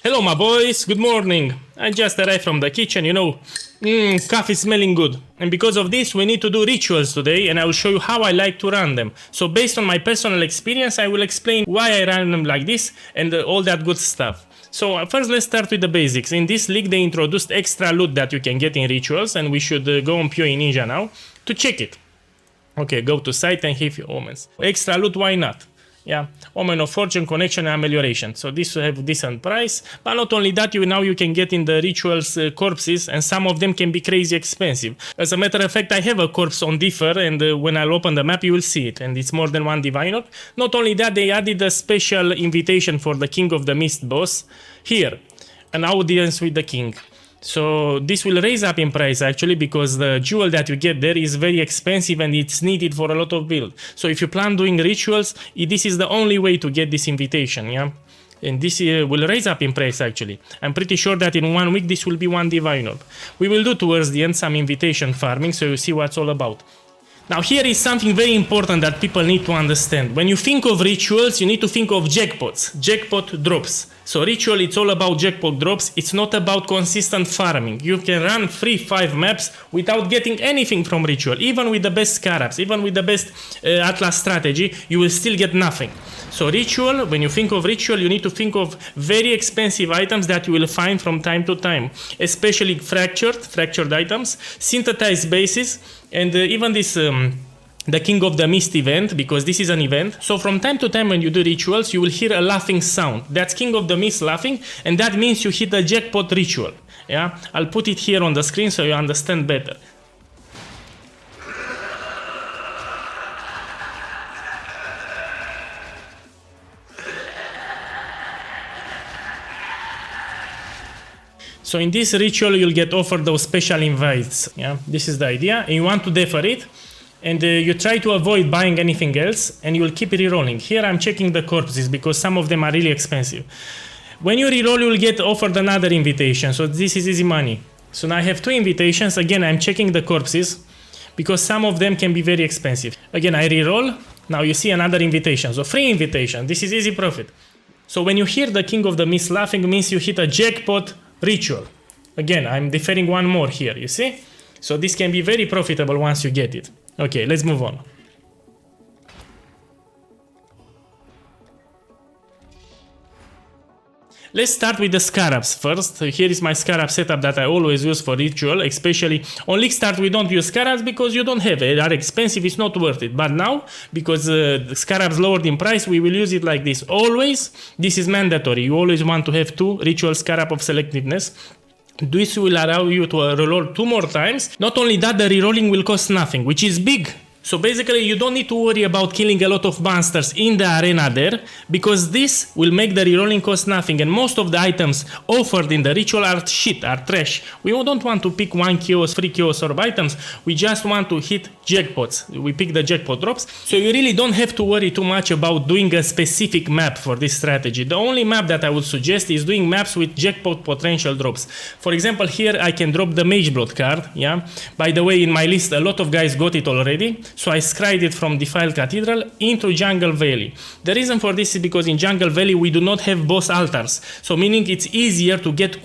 Hello my boys, good morning. I just arrived from the kitchen, coffee smelling good. And because of this we need to do rituals today, and I will show you how I like to run them. So based on my personal experience I will explain why I run them like this and all that good stuff. So first let's start with the basics. In this league they introduced extra loot that you can get in rituals, and we should go on PoE Ninja now to check it. Okay, go to site and hit omens. Extra loot, why not? Yeah, Omen of Fortune, Connection and Amelioration. So this will have decent price. But not only that, now you can get in the rituals corpses, and some of them can be crazy expensive. As a matter of fact, I have a corpse on Differ, and when I'll open the map you will see it. And it's more than one divine orb. Not only that, they added a special invitation for the King of the Mist boss here. An audience with the king. So this will raise up in price actually, because the jewel that you get there is very expensive and it's needed for a lot of build. So if you plan doing rituals, this is the only way to get this invitation, yeah? And this will raise up in price actually. I'm pretty sure that in 1 week this will be one divine orb. We will do towards the end some invitation farming, so you see what it's all about. Now here is something very important that people need to understand. When you think of rituals, you need to think of jackpots, jackpot drops. So ritual, it's all about jackpot drops. It's not about consistent farming. You can run 3-5 maps without getting anything from ritual. Even with the best Scarabs, even with the best Atlas strategy, you will still get nothing. So ritual, when you think of ritual, you need to think of very expensive items that you will find from time to time. Especially fractured items, synthesized bases, and even this the King of the Mist event, because this is an event. So from time to time when you do rituals, you will hear a laughing sound. That's King of the Mist laughing, and that means you hit a jackpot ritual. Yeah, I'll put it here on the screen so you understand better. So in this ritual you'll get offered those special invites. Yeah, this is the idea, and you want to defer it. And you try to avoid buying anything else, and you will keep re-rolling. Here I'm checking the corpses because some of them are really expensive. When you re-roll, you will get offered another invitation. So this is easy money. So now I have 2 invitations. Again, I'm checking the corpses because some of them can be very expensive. Again, I re-roll. Now you see another invitation. So 3 invitations. This is easy profit. So when you hear the King of the Mist laughing, means you hit a jackpot ritual. Again, I'm deferring one more here, you see? So this can be very profitable once you get it. Okay, let's move on. Let's start with the Scarabs first. Here is my Scarab setup that I always use for ritual, especially on League Start we don't use Scarabs because you don't have it. They are expensive, it's not worth it. But now, because the Scarabs lowered in price, we will use it like this. Always, this is mandatory. You always want to have 2 Ritual Scarab of Selectiveness. This will allow you to reroll 2 more times. Not only that, the rerolling will cost nothing, which is big. So basically you don't need to worry about killing a lot of monsters in the arena there, because this will make the rerolling cost nothing, and most of the items offered in the ritual are shit, are trash. We don't want to pick 1 chaos, 3 chaos orb items, we just want to hit jackpots. We pick the jackpot drops, so you really don't have to worry too much about doing a specific map for this strategy. The only map that I would suggest is doing maps with jackpot potential drops. For example, here I can drop the Mage Blood card, yeah? By the way, in my list a lot of guys got it already. So I scried it from Defiled Cathedral into Jungle Valley. The reason for this is because in Jungle Valley we do not have boss altars. So meaning it's easier to get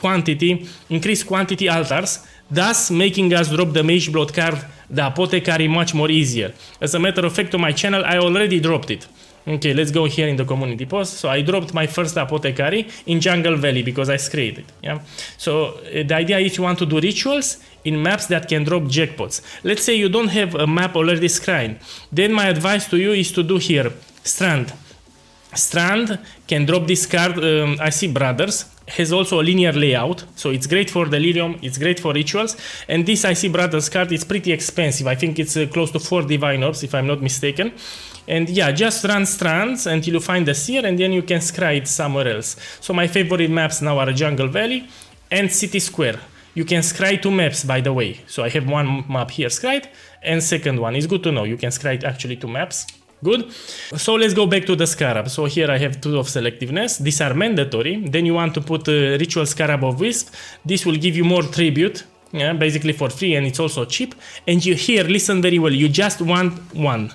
increased quantity altars, thus making us drop the Mage Blood card, the Apothecary, much more easier. As a matter of fact, on my channel I already dropped it. Okay, let's go here in the community post. So I dropped my first Apothecary in Jungle Valley because I scraped it. Yeah. So the idea is you want to do rituals in maps that can drop jackpots. Let's say you don't have a map already scribed. Then my advice to you is to do here Strand. Strand can drop this card. I see Brothers has also a linear layout, so it's great for delirium, it's great for rituals. And this I see Brothers card is pretty expensive. I think it's close to 4 divine orbs if I'm not mistaken. And yeah, just run strands until you find the seer, and then you can scry it somewhere else. So my favorite maps now are Jungle Valley and City Square. You can scry 2 maps, by the way. So I have 1 map here scried, and second one. It's good to know. You can scry actually 2 maps. Good. So let's go back to the Scarab. So here I have 2 of Selectiveness. These are mandatory. Then you want to put Ritual Scarab of Wisps. This will give you more tribute, yeah, basically for free, and it's also cheap. And you here, listen very well, you just want 1.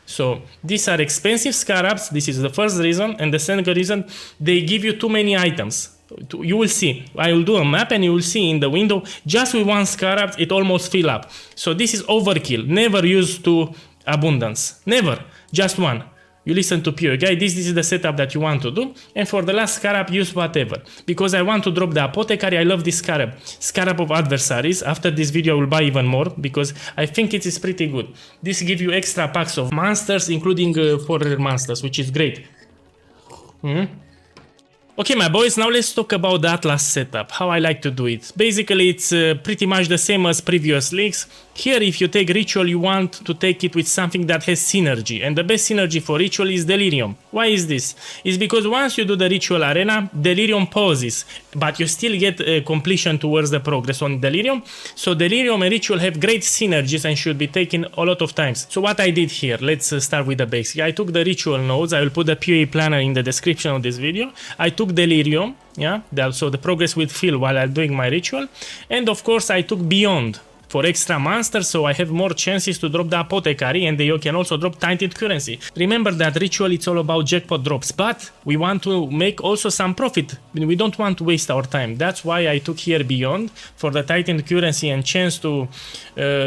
So these are expensive Scarabs. This is the first reason. And the second reason, they give you too many items. You will see. I will do a map and you will see in the window, just with 1 Scarab, it almost fill up. So this is overkill. Never use 2 abundance. Never. Just 1. You listen to Poe, guy. This is the setup that you want to do. And for the last Scarab, use whatever. Because I want to drop the Apothecary. I love this Scarab. Scarab of Adversaries. After this video, I will buy even more because I think it is pretty good. This gives you extra packs of monsters, including 4 rare monsters, which is great. Okay, my boys, now let's talk about the Atlas setup, how I like to do it. Basically, it's pretty much the same as previous leagues. Here, if you take Ritual, you want to take it with something that has synergy. And the best synergy for Ritual is Delirium. Why is this? It's because once you do the Ritual Arena, Delirium pauses, but you still get completion towards the progress on Delirium. So Delirium and Ritual have great synergies and should be taken a lot of times. So what I did here, let's start with the basics. I took the Ritual nodes. I will put the PoE planner in the description of this video. I took Delirium, yeah, so the progress will fill while I'm doing my Ritual. And of course I took Beyond for extra monsters, so I have more chances to drop the Apothecary, and you can also drop Tainted Currency. Remember that Ritual, it's all about jackpot drops, but we want to make also some profit. We don't want to waste our time. That's why I took here Beyond for the Tainted Currency and chance to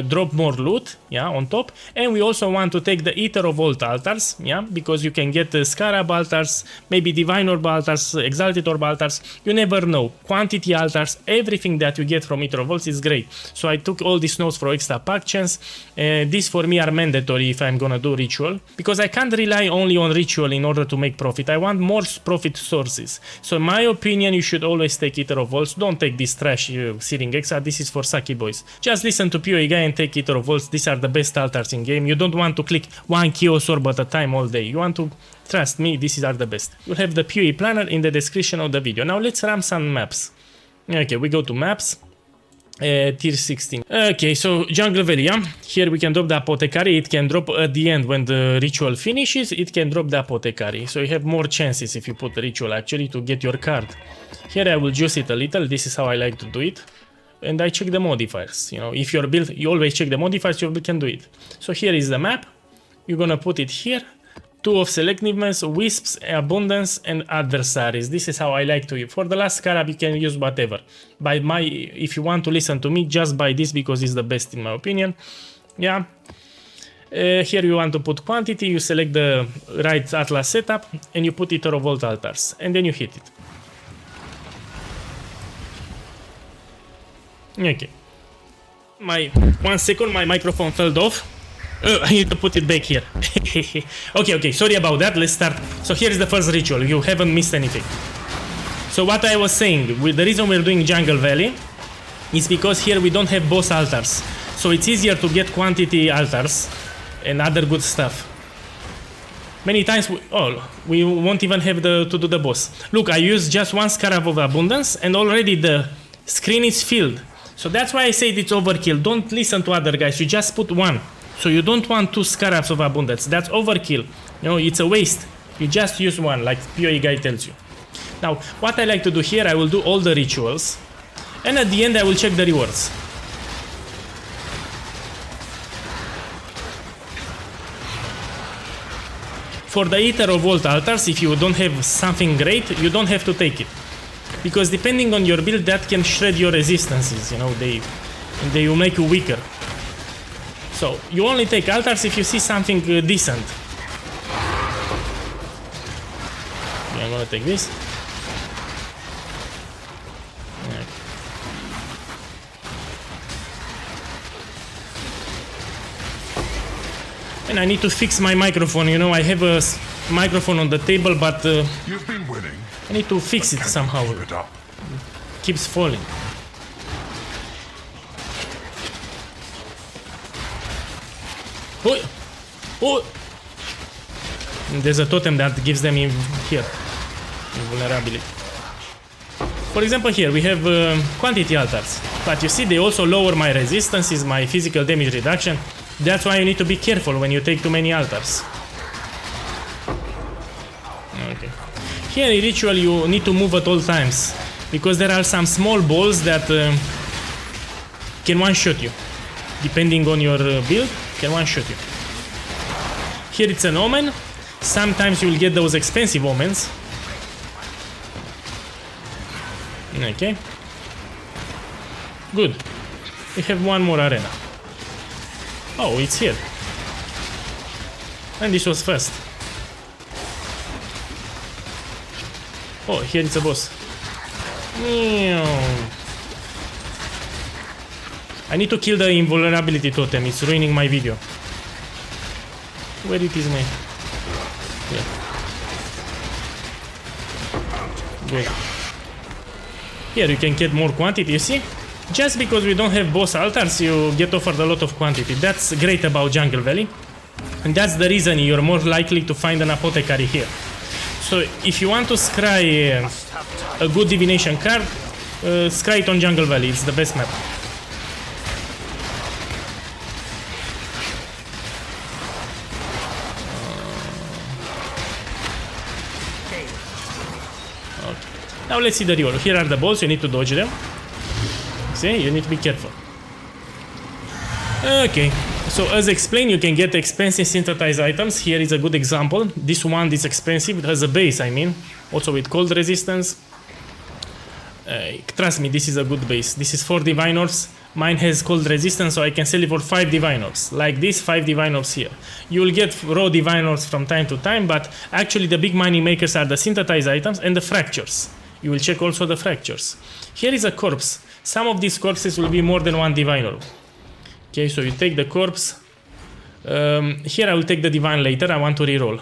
drop more loot, yeah, on top. And we also want to take the Ether of Vault Altars, yeah, because you can get Scarab Altars, maybe Divine Orb Altars, Exalted Orb Altars, you never know. Quantity Altars, everything that you get from Ether of Vaults is great. So I took all these nodes for extra pack chance. These for me are mandatory if I'm gonna do Ritual, because I can't rely only on Ritual in order to make profit. I want more profit sources. So in my opinion, you should always take Ether of Vaults. Don't take this trash Searing Extra. This is for sucky boys. Just listen to PoE guy and take Ether of Vaults. These are the best altars in game. You don't want to click 1 Chaos Orb at a time all day. You want to trust me, these are the best. You'll have the PoE planner in the description of the video. Now let's run some maps. Okay, we go to maps. Tier 16. Okay, so Jungle Valley, yeah? Here we can drop the Apothecary. It can drop at the end when the Ritual finishes. It can drop the Apothecary. So you have more chances if you put the Ritual actually to get your card. Here I will juice it a little. This is how I like to do it. And I check the modifiers. You know, if you're built, you always check the modifiers, you can do it. So here is the map. You're gonna put it here. 2 of Selectiveness, Wisps, Abundance, and Adversaries. This is how I like to use. For the last Scarab, you can use whatever. If you want to listen to me, just buy this because it's the best in my opinion. Yeah. Here you want to put quantity, you select the right Atlas setup, and you put Ether of Vault Altars, and then you hit it. Okay. 1 second, my microphone fell off. I need to put it back here. Okay, sorry about that. Let's start. So here is the first Ritual. You haven't missed anything. So what I was saying, the reason we're doing Jungle Valley is because here we don't have boss altars. So it's easier to get quantity altars and other good stuff. Many times, we won't even have to do the boss. Look, I used just 1 Scarab of Abundance and already the screen is filled. So that's why I said it's overkill. Don't listen to other guys. You just put 1. So you don't want 2 Scarabs of Abundance. That's overkill. You know, it's a waste. You just use 1, like PoE guy tells you. Now, what I like to do here, I will do all the rituals. And at the end, I will check the rewards. For the Ether of Vault Altars, if you don't have something great, you don't have to take it. Because depending on your build, that can shred your resistances. You know, they will make you weaker. So, you only take altars if you see something decent. Okay, I'm gonna take this. Okay. And I need to fix my microphone, you know, I have a microphone on the table, but You've been winning. I need to fix it somehow. It keeps falling. Oh! Oh! There's a totem that gives them in here invulnerability. For example, here we have quantity altars, but you see they also lower my resistances, my physical damage reduction. That's why you need to be careful when you take too many altars. Okay. Here in Ritual you need to move at all times, because there are some small balls that can one-shot you. Depending on your build, can one-shot you. Here it's an omen. Sometimes you will get those expensive omens. Okay. Good. We have one more arena. Oh, it's here. And this was fast. Oh, here it's a boss. I need to kill the invulnerability totem. It's ruining my video. Where it is, man? Yeah. Good. Here you can get more quantity, you see? Just because we don't have boss altars, you get offered a lot of quantity. That's great about Jungle Valley. And that's the reason you're more likely to find an apothecary here. So if you want to scry a good divination card, scry it on Jungle Valley. It's the best map. Okay. Now let's see the reroll. Here are the balls. You need to dodge them. See, you need to be careful. Okay. So as explained, you can get expensive synthesized items. Here is a good example. This one is expensive. It has a base, I mean. Also with cold resistance. Trust me, this is a good base. This is 4 Divine Orbs. Mine has cold resistance, so I can sell it for 5 Divine Orbs. Like this, 5 Divine Orbs here. You will get raw Divine Orbs from time to time, but actually the big money makers are the synthesized items and the fractures. You will check also the fractures. Here is a corpse. Some of these corpses will be more than 1 Divine Orb. Okay, so you take the corpse. Here I will take the divine later. I want to reroll.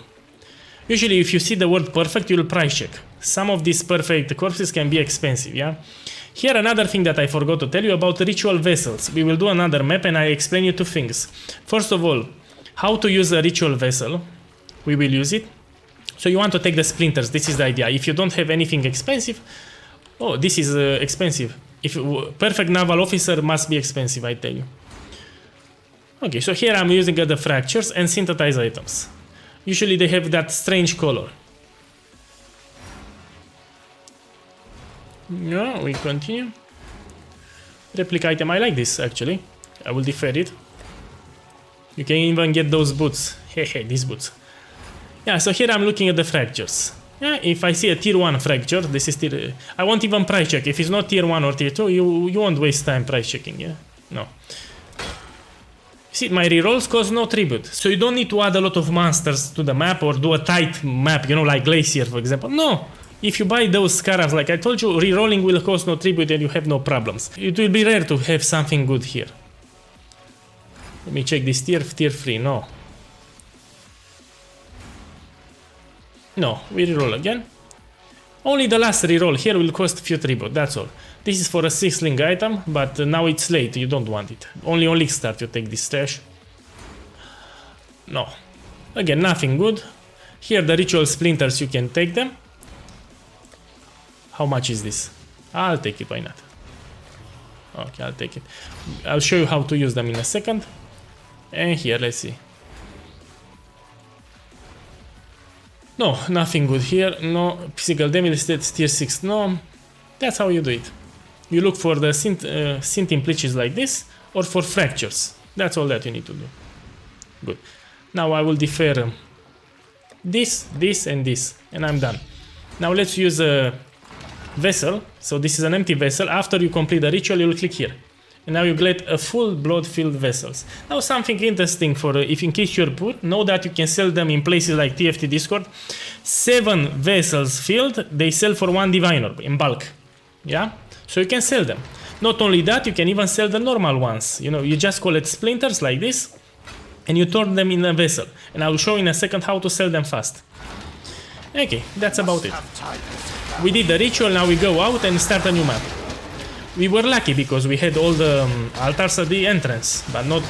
Usually if you see the word perfect, you will price check. Some of these perfect corpses can be expensive, yeah? Here another thing that I forgot to tell you about ritual vessels. We will do another map and I explain you 2 things. First of all, how to use a ritual vessel. We will use it. So you want to take the splinters. This is the idea. If you don't have anything expensive, oh, this is expensive. If perfect naval officer must be expensive, I tell you. Okay, so here I'm using the fractures and synthesized items. Usually they have that strange color. Yeah, we continue. Replica item, I like this actually. I will defer it. You can even get those boots. Hehe, these boots. Yeah, so here I'm looking at the fractures. Yeah, if I see a tier 1 fracture, this is tier... I won't even price check. If it's not tier 1 or tier 2, you won't waste time price checking, yeah? No. See, my rerolls cause no tribute, so you don't need to add a lot of monsters to the map or do a tight map, you know, like Glacier, for example. No! If you buy those Scarabs, like I told you, rerolling will cause no tribute and you have no problems. It will be rare to have something good here. Let me check this tier 3, no. No, we reroll again. Only the last reroll here will cost few tribute, that's all. This is for a 6-link item, but now it's late, you don't want it. Only on league start you take this stash. No. Again, nothing good. Here the ritual splinters, you can take them. How much is this? I'll take it, why not? Okay, I'll take it. I'll show you how to use them in a second. And here, let's see. No, nothing good here. No, physical damage stats tier 6, no. That's how you do it. You look for the synth implications like this, or for fractures. That's all that you need to do. Good. Now I will defer this, this, and this, and I'm done. Now let's use a vessel. So this is an empty vessel. After you complete the ritual, you will click here. And now you get a full blood-filled vessels. Now something interesting for if in case you're poor, know that you can sell them in places like TFT Discord. 7 vessels filled, they sell for 1 divine orb in bulk. Yeah? So you can sell them. Not only that, you can even sell the normal ones. You know, you just collect splinters like this, and you turn them in a vessel. And I will show in a second how to sell them fast. Okay, that's about it. We did the ritual, now we go out and start a new map. We were lucky because we had all the altars at the entrance, but not.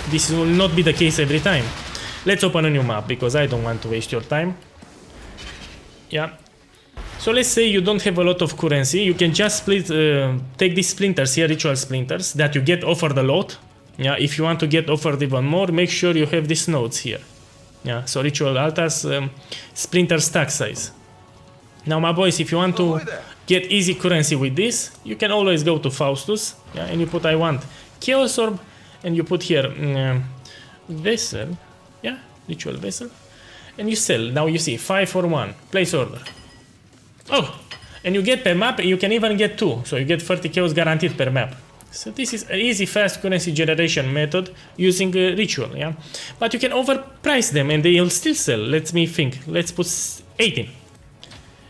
This will not be the case every time. Let's open a new map because I don't want to waste your time. Yeah. So let's say you don't have a lot of currency. You can just take these splinters here, ritual splinters, that you get offered a lot. Yeah. If you want to get offered even more, make sure you have these nodes here. Yeah. So ritual altars, splinter stack size. Now, my boys, if you want to get easy currency with this, you can always go to Faustus, yeah, and you put I want Chaos Orb, and you put here vessel, yeah, ritual vessel, and you sell. Now you see 5 for 1, place order. Oh, And you get per map, you can even get 2. So you get 30 chaos guaranteed per map. So this is an easy, fast currency generation method using a ritual, yeah? But you can overprice them and they'll still sell. Let me think. Let's put 18.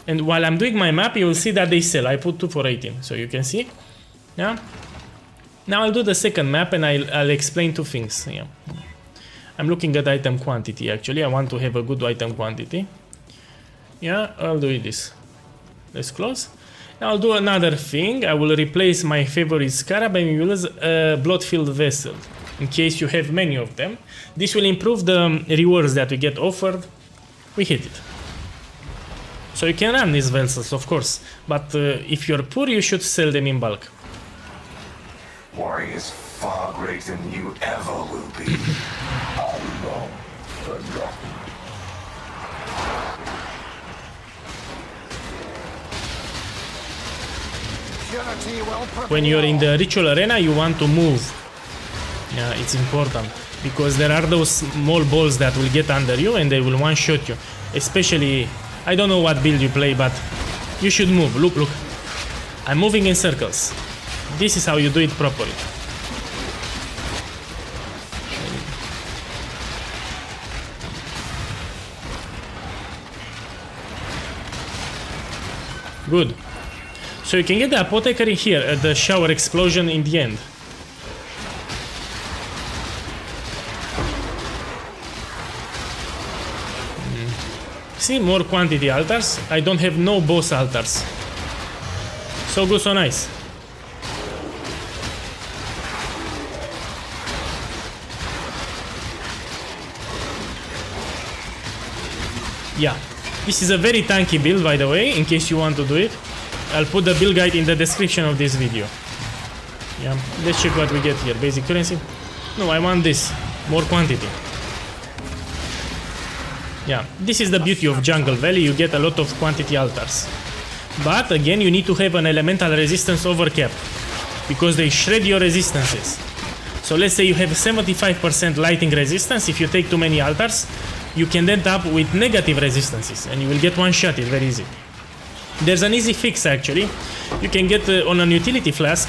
And while I'm doing my map, you will see that they sell. I put 2 for 18, so you can see. Yeah. Now I'll do the second map and I'll explain 2 things. Yeah. I'm looking at item quantity actually. I want to have a good item quantity. Yeah, I'll do this. Let's close. Now I'll do another thing. I will replace my favorite Scarab and use a blood-filled vessel in case you have many of them. This will improve the rewards that we get offered. We hit it. So you can run these vessels, of course, but if you're poor, you should sell them in bulk. Worry is far greater than you ever will be. When you're in the ritual arena, you want to move. Yeah, it's important because there are those small balls that will get under you and they will one-shot you. Especially, I don't know what build you play, but you should move. Look, look. I'm moving in circles. This is how you do it properly. Good. So you can get the apothecary here at the shower explosion in the end. See, more quantity altars. I don't have no boss altars. So good, so nice. Yeah, this is a very tanky build, by the way, in case you want to do it. I'll put the build guide in the description of this video. Yeah, let's check what we get here. Basic currency. No, I want this. More quantity. Yeah, this is the beauty of Jungle Valley. You get a lot of quantity altars. But again, you need to have an elemental resistance overcap, because they shred your resistances. So let's say you have 75% lighting resistance. If you take too many altars, you can end up with negative resistances and you will get one-shot. It's very easy. There's an easy fix actually. You can get on an utility flask,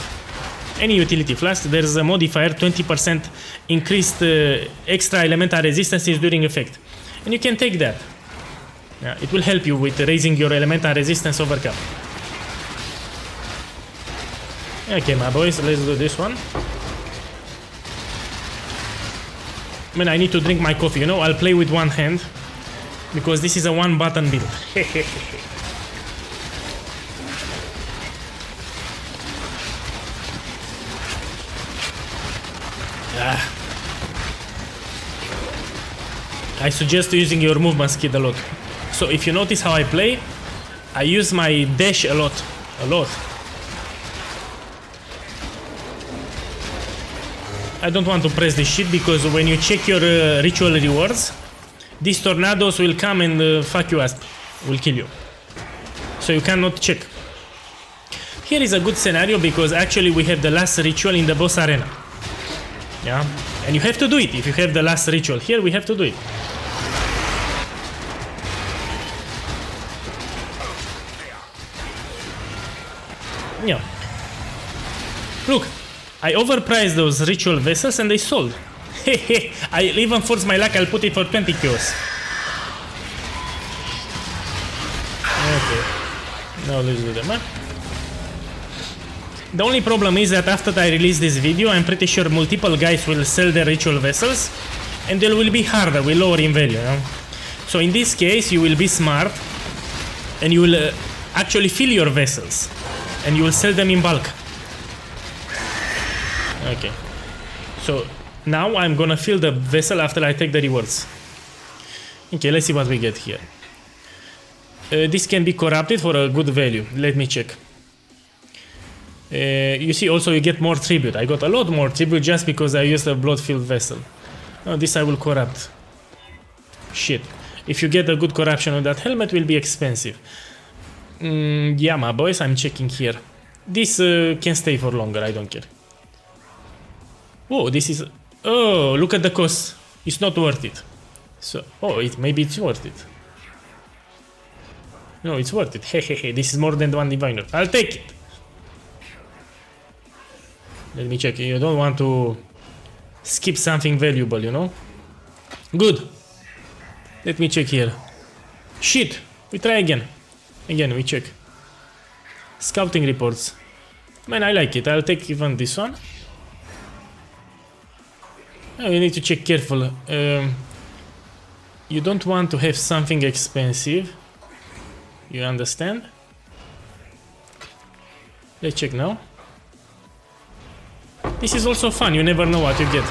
any utility flask, there's a modifier 20% increased extra elemental resistances during effect. And you can take that. Yeah, it will help you with raising your elemental resistance overcap. Okay, my boys, let's do this one. Man, I need to drink my coffee, you know, I'll play with one hand because this is a one button build. I suggest using your movement skill a lot. So if you notice how I play, I use my dash a lot. I don't want to press this shit because when you check your ritual rewards, these tornadoes will come and fuck you ass, will kill you. So you cannot check. Here is a good scenario because actually we have the last ritual in the boss arena. Yeah, and you have to do it if you have the last ritual. Here we have to do it. Yeah. Look, I overpriced those ritual vessels and they sold. I even forced my luck, I'll put it for 20 kills. Okay. Now let's do the map. The only problem is that after I release this video, I'm pretty sure multiple guys will sell their ritual vessels and they will be harder, will lower in value. You know? So in this case, you will be smart and you will actually fill your vessels and you will sell them in bulk. Okay. So now I'm gonna fill the vessel after I take the rewards. Okay, let's see what we get here. This can be corrupted for a good value. Let me check. You see also you get more tribute. I got a lot more tribute just because I used a blood-filled vessel. Oh, this I will corrupt. Shit. If you get a good corruption on that helmet, will be expensive. Yeah, my boys, I'm checking here. This can stay for longer, I don't care. Oh, this is... Oh, look at the cost. It's not worth it. So, oh, maybe it's worth it. No, it's worth it. Hehehe, this is more than one diviner. I'll take it. Let me check. You don't want to skip something valuable, you know? Good. Let me check here. Shit. We try again. Again, we check. Scouting reports. Man, I like it. I'll take even this one. Oh, you need to check careful. You don't want to have something expensive. You understand? Let's check now. This is also fun. You never know what you get.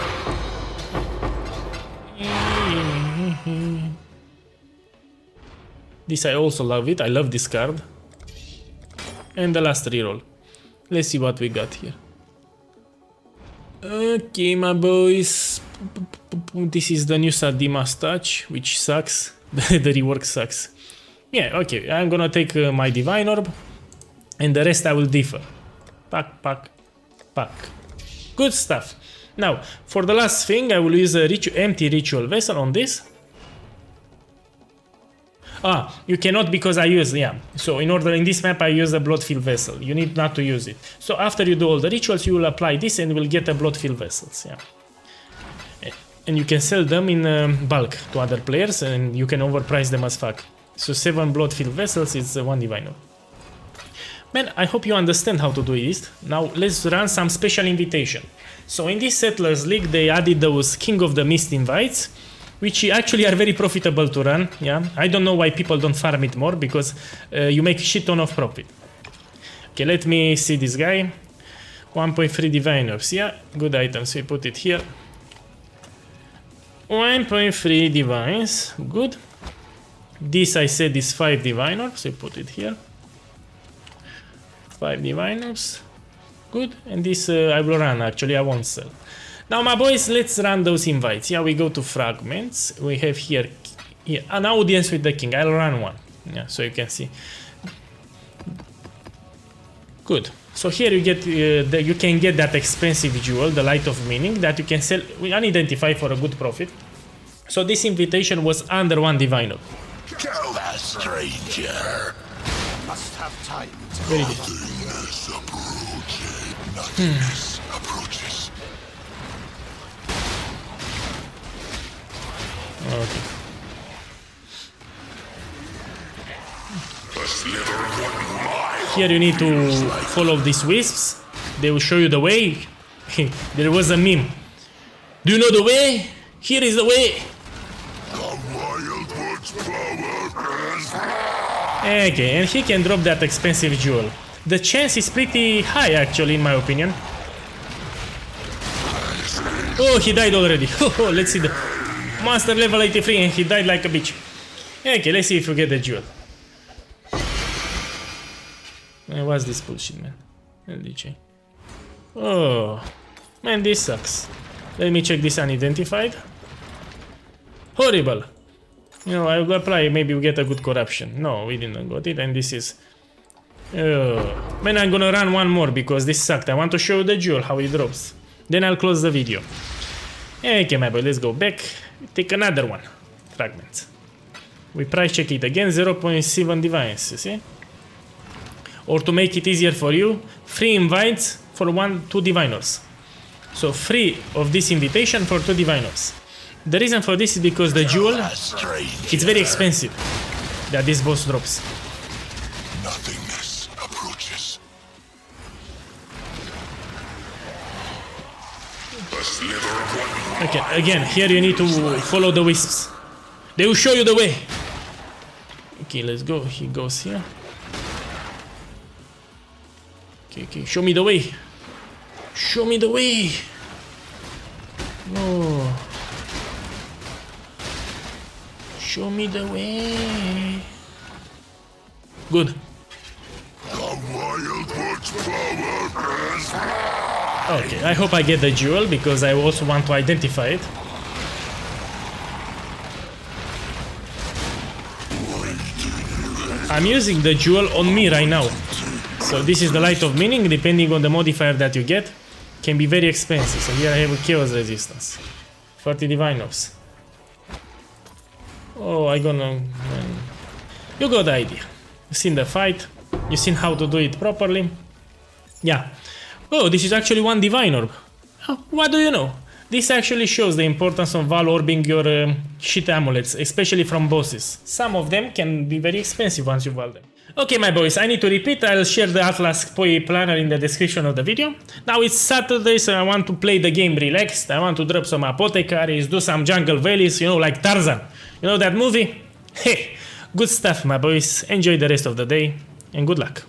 This I also love it. I love this card. And the last reroll. Let's see what we got here. Okay, my boys. This is the new Sadima's touch, which sucks. The rework sucks. Yeah, okay. I'm gonna take my Divine Orb. And the rest I will differ. Pack, pack, pack. Good stuff. Now, for the last thing, I will use a empty Ritual Vessel on this. Ah, you cannot because I use, yeah. So in this map I use a Bloodfield Vessel. You need not to use it. So after you do all the rituals, you will apply this and will get a Bloodfield Vessels, yeah. And you can sell them in bulk to other players and you can overprice them as fuck. So 7 Bloodfield Vessels is 1 Diviner. Man, I hope you understand how to do this. Now let's run some special invitation. So in this Settlers League they added those King of the Mist invites, which actually are very profitable to run, yeah. I don't know why people don't farm it more, because you make a shit ton of profit. Okay, let me see this guy. 1.3 Diviners, yeah, good items, we put it here. 1.3 Divines, good. This I said is 5 Diviners, so we put it here. 5 Diviners, good. And this I will run, actually, I won't sell. Now, my boys, let's run those invites. Yeah, we go to fragments. We have here an audience with the king. I'll run one. Yeah, so you can see. Good. So here you get you can get that expensive jewel, the Light of Meaning, that you can sell unidentify for a good profit. So this invitation was under 1 diviner. Kill that stranger. Must have time. Very good. Nothingness approaches. Okay. Here you need to follow these wisps. They will show you the way. There was a meme. Do you know the way? Here is the way. Okay, and he can drop that expensive jewel. The chance is pretty high, actually, in my opinion. Oh, he died already. Oh, let's see the monster level 83 and he died like a bitch. Okay, let's see if you get the jewel. What's this bullshit, man? LDJ. Oh, man, this sucks. Let me check this unidentified. Horrible. You know, I will apply, maybe we get a good corruption. No, we didn't got it, and this is... man, I'm gonna run one more because this sucked. I want to show you the jewel, how it drops. Then I'll close the video. Okay, my boy, let's go back. Take another one. Fragments. We price check it again, 0.7 divines, you see? Or to make it easier for you, 3 invites for 2 diviners. So 3 of this invitation for 2 diviners. The reason for this is because the jewel, it's very expensive that this boss drops. Nothingness approaches. Okay, again, here you need to follow the wisps. They will show you the way. Okay, let's go. He goes here. Okay, show me the way. Show me the way. No. Show me the way. Good. Okay, I hope I get the jewel because I also want to identify it. I'm using the jewel on me right now. So this is the Light of Meaning, depending on the modifier that you get, can be very expensive. So here I have a Chaos Resistance. 30 Diviners. Oh, I gonna... You got the idea. You've seen the fight. You've seen how to do it properly. Yeah. Oh, this is actually one Divine Orb. Oh, what do you know? This actually shows the importance of Val orbing your shit amulets, especially from bosses. Some of them can be very expensive once you Val them. Okay, my boys, I need to repeat, I'll share the Atlas Poe planner in the description of the video. Now it's Saturday, so I want to play the game relaxed. I want to drop some apothecaries, do some jungle valleys, you know, like Tarzan. You know that movie? Hey, good stuff, my boys. Enjoy the rest of the day, and good luck.